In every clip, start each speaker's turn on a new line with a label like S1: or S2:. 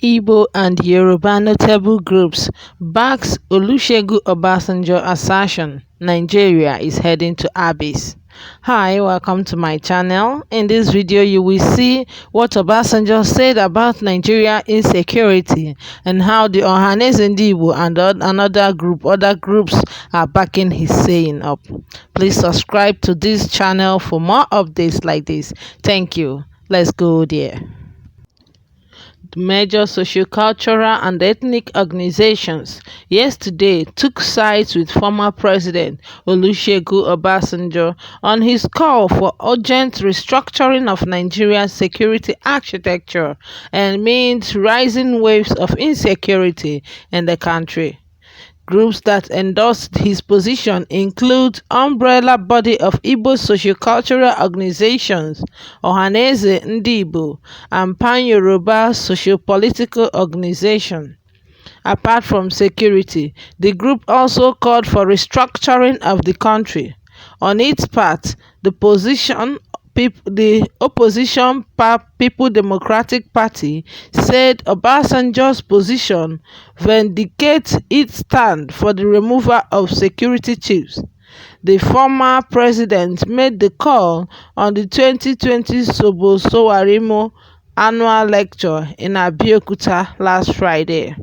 S1: Igbo and Yoruba notable groups backs Olusegun Obasanjo assertion Nigeria is heading to abyss. Hi, welcome to my channel. In this video, you will see what Obasanjo said about Nigeria insecurity and how the Ohanese Igbo and other groups are backing his saying up. Please subscribe to this channel for more updates like this. Thank you. Let's go there. The major sociocultural and ethnic organizations yesterday took sides with former President Olusegun Obasanjo on his call for urgent restructuring of Nigeria's security architecture amid rising waves of insecurity in the country. Groups that endorsed his position include umbrella body of Igbo sociocultural organizations, Ohanese Ndị Igbo, and Pan-Yoruba sociopolitical organization. Apart from security, the group also called for restructuring of the country. On its part, the opposition People Democratic Party said Obasanjo's position vindicates its stand for the removal of security chiefs. The former president made the call on the 2020 Sobo Sowarimo annual lecture in Abeokuta last Friday.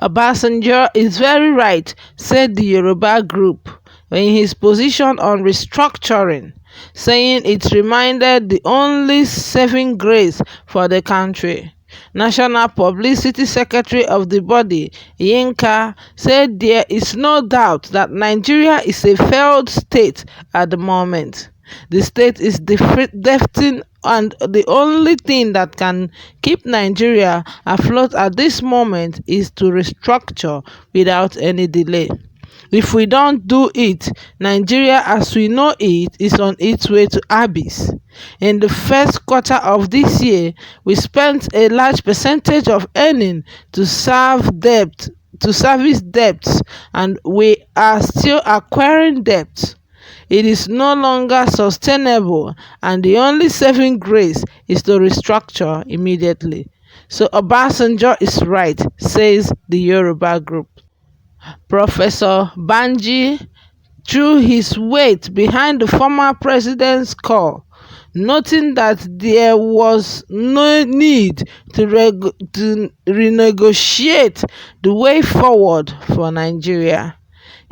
S1: Obasanjo is very right, said the Yoruba group in his position on restructuring, saying it reminded the only saving grace for the country. National Publicity Secretary of the body, Yinka, said there is no doubt that Nigeria is a failed state at the moment. The state is defecting, and the only thing that can keep Nigeria afloat at this moment is to restructure without any delay. If we don't do it, Nigeria as we know it is on its way to abyss. In the first quarter of this year, we spent a large percentage of earnings to service debts, and we are still acquiring debts. It is no longer sustainable, and the only saving grace is to restructure immediately. So Obasanjo is right, says the Yoruba group. Professor Banji threw his weight behind the former president's call, noting that there was no need to renegotiate the way forward for Nigeria.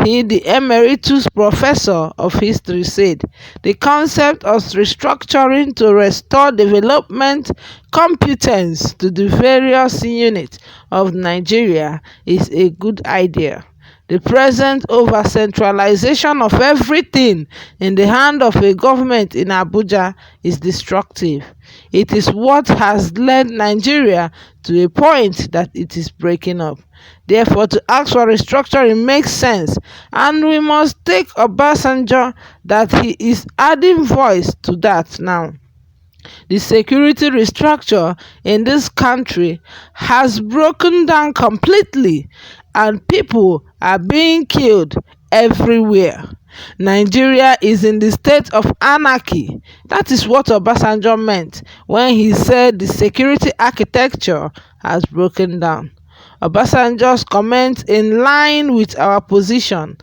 S1: He, the emeritus professor of history, said the concept of restructuring to restore development competence to the various units of Nigeria is a good idea. The present over-centralization of everything in the hand of a government in Abuja is destructive. It is what has led Nigeria to a point that it is breaking up. Therefore, to ask for restructuring makes sense, and we must take Obasanjo that he is adding voice to that now. The security restructure in this country has broken down completely, and people are being killed everywhere. Nigeria is in the state of anarchy. That is what Obasanjo meant when he said the security architecture has broken down. Obasanjo's comment in line with our position.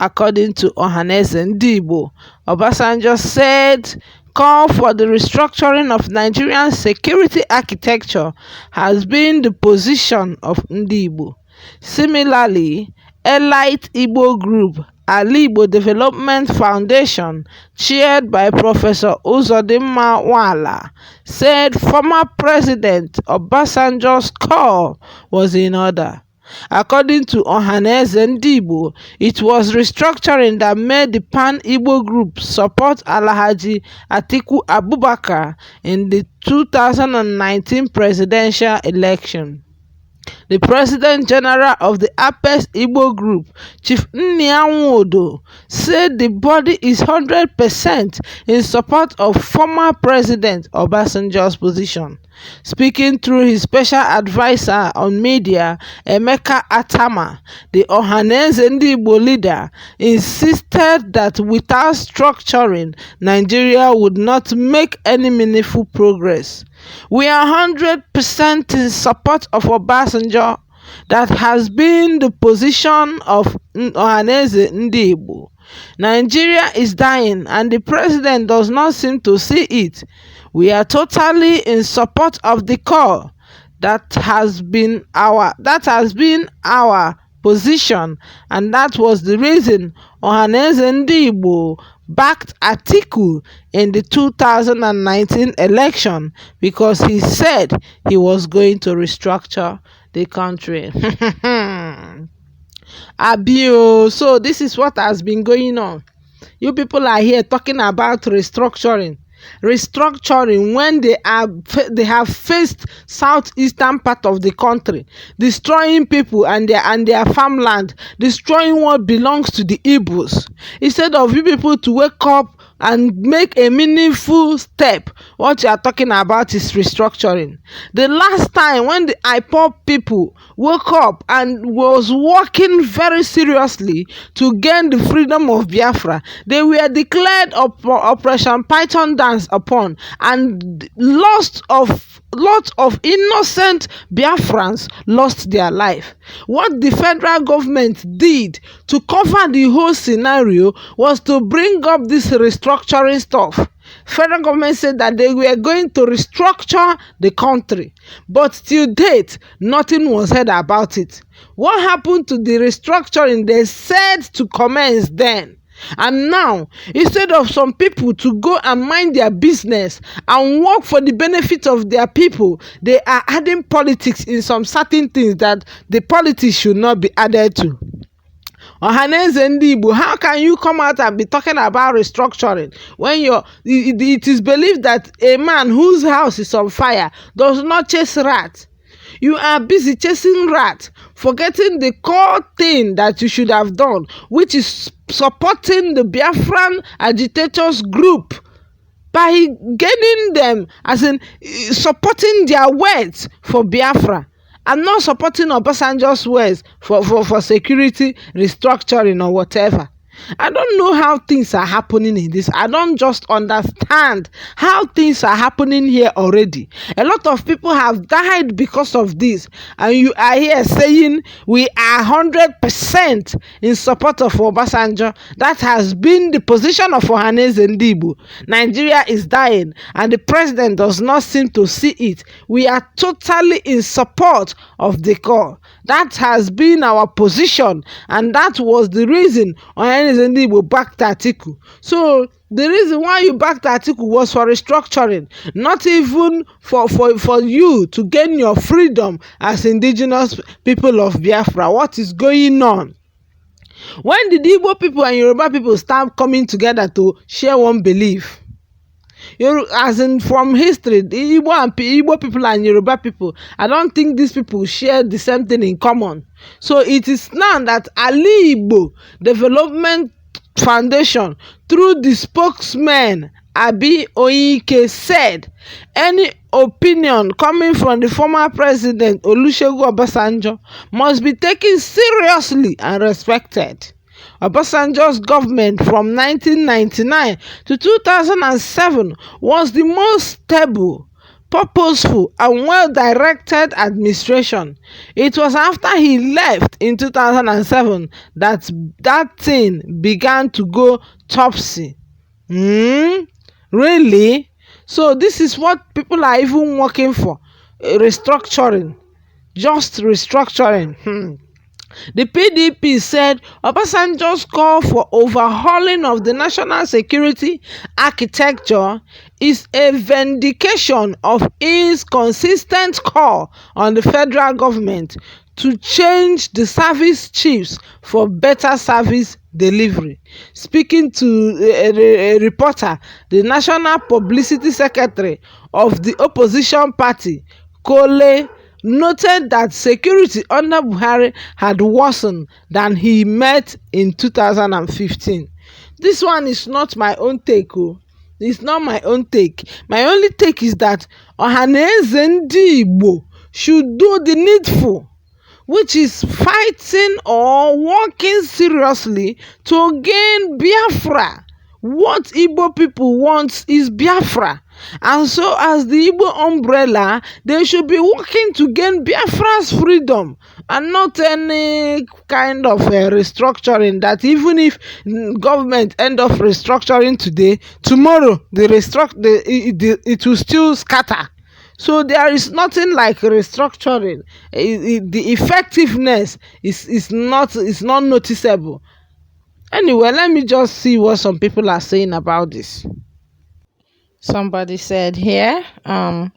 S1: According to Ohanese Ndị Igbo, Obasanjo said call for the restructuring of Nigerian security architecture has been the position of Ndị Igbo. Similarly, Elite Igbo group Ali Igbo Development Foundation, chaired by Professor Uzodimma Nwala, said former President Obasanjo's call was in order. According to Ohanese Ndị Igbo, it was restructuring that made the Pan-Igbo group support Alhaji Atiku Abubakar in the 2019 presidential election. The President General of the Apex Igbo Group, Chief Nnianwu, said the body is 100% in support of former President Obasanjo's position. Speaking through his special advisor on media, Emeka Atama, the Ohanese Ndị Igbo leader, insisted that without structuring, Nigeria would not make any meaningful progress. We are 100% in support of Obasanjo. That has been the position of Ohanaeze Ndị Igbo. Nigeria is dying and the president does not seem to see it. We are totally in support of the call. That has been our position, and that was the reason Ohanaeze Ndị Igbo backed Atiku in the 2019 election, because he said he was going to restructure the country. Abio. So this is what has been going on. You people are here talking about restructuring when they have faced southeastern part of the country, destroying people and their farmland, destroying what belongs to the IGBOS. Instead of you people to wake up and make a meaningful step, what you are talking about is restructuring. The last time when the IPOB people woke up and was working very seriously to gain the freedom of Biafra, they were declared Operation Python dance upon, and lots of innocent Biafrans lost their life. What the federal government did to cover the whole scenario was to bring up this restructuring stuff. Federal government said that they were going to restructure the country, but till date, nothing was said about it. What happened to the restructuring they said to commence then? And now, instead of some people to go and mind their business and work for the benefit of their people, they are adding politics in some certain things that the politics should not be added to. Ohanaeze Ndị Igbo, how can you come out and be talking about restructuring when it is believed that a man whose house is on fire does not chase rats? You are busy chasing rats, forgetting the core thing that you should have done, which is supporting the Biafran agitators group by gaining them, as in supporting their words for Biafra, and not supporting Obasanjo's words for security restructuring or whatever. I don't know how things are happening in this. I don't just understand how things are happening here already. A lot of people have died because of this, and you are here saying we are 100% in support of Obasanjo. That has been the position of Ohanaeze Ndị Igbo. Nigeria is dying and the president does not seem to see it. We are totally in support of the call. That has been our position, and that was the reason Ohanaeze Ndị Igbo backed Atiku. So the reason why you backed Atiku was for restructuring, not even for you to gain your freedom as indigenous people of Biafra. What is going on? When did Igbo people and Yoruba people start coming together to share one belief? As in, from history, the Igbo people and Yoruba people, I don't think these people share the same thing in common. So it is now that Ali Igbo Development Foundation, through the spokesman Abi Oyike, said any opinion coming from the former president Olusegun Obasanjo must be taken seriously and respected. Obasanjo's government from 1999 to 2007 was the most stable, purposeful and well-directed administration. It was after he left in 2007 that thing began to go topsy. Really? So this is what people are even working for, restructuring, just restructuring. The PDP said Obasanjo's call for overhauling of the national security architecture is a vindication of his consistent call on the federal government to change the service chiefs for better service delivery. Speaking to a reporter, the National Publicity Secretary of the opposition party, Kole, noted that security under Buhari had worsened than he met in 2015. This one is not my own take. It's not my own take. My only take is that Ohanaeze Ndị Igbo should do the needful, which is fighting or working seriously to gain Biafra, What Igbo people want is Biafra. And so as the Igbo umbrella, they should be working to gain Biafra's freedom and not any kind of restructuring that even if government end up restructuring today, tomorrow it will still scatter. So there is nothing like restructuring. The effectiveness is not noticeable. Anyway, let me just see what some people are saying about this. Somebody said here, some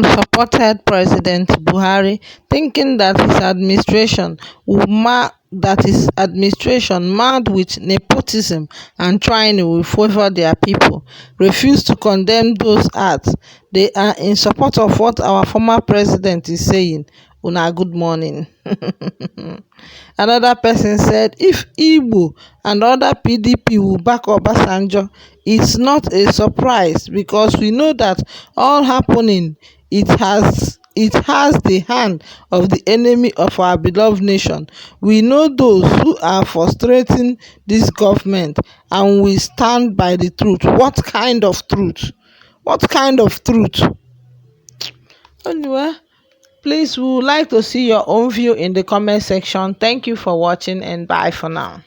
S1: supported President Buhari, thinking that his administration mad with nepotism and trying to favor their people, refuse to condemn those acts. They are in support of what our former president is saying. Una good morning. Another person said, if Igbo and other PDP will back Obasanjo, it's not a surprise because we know that all happening it has the hand of the enemy of our beloved nation. We know those who are frustrating this government and we stand by the truth. What kind of truth? What kind of truth? Anyway, please, we would like to see your own view in the comment section. Thank you for watching and bye for now.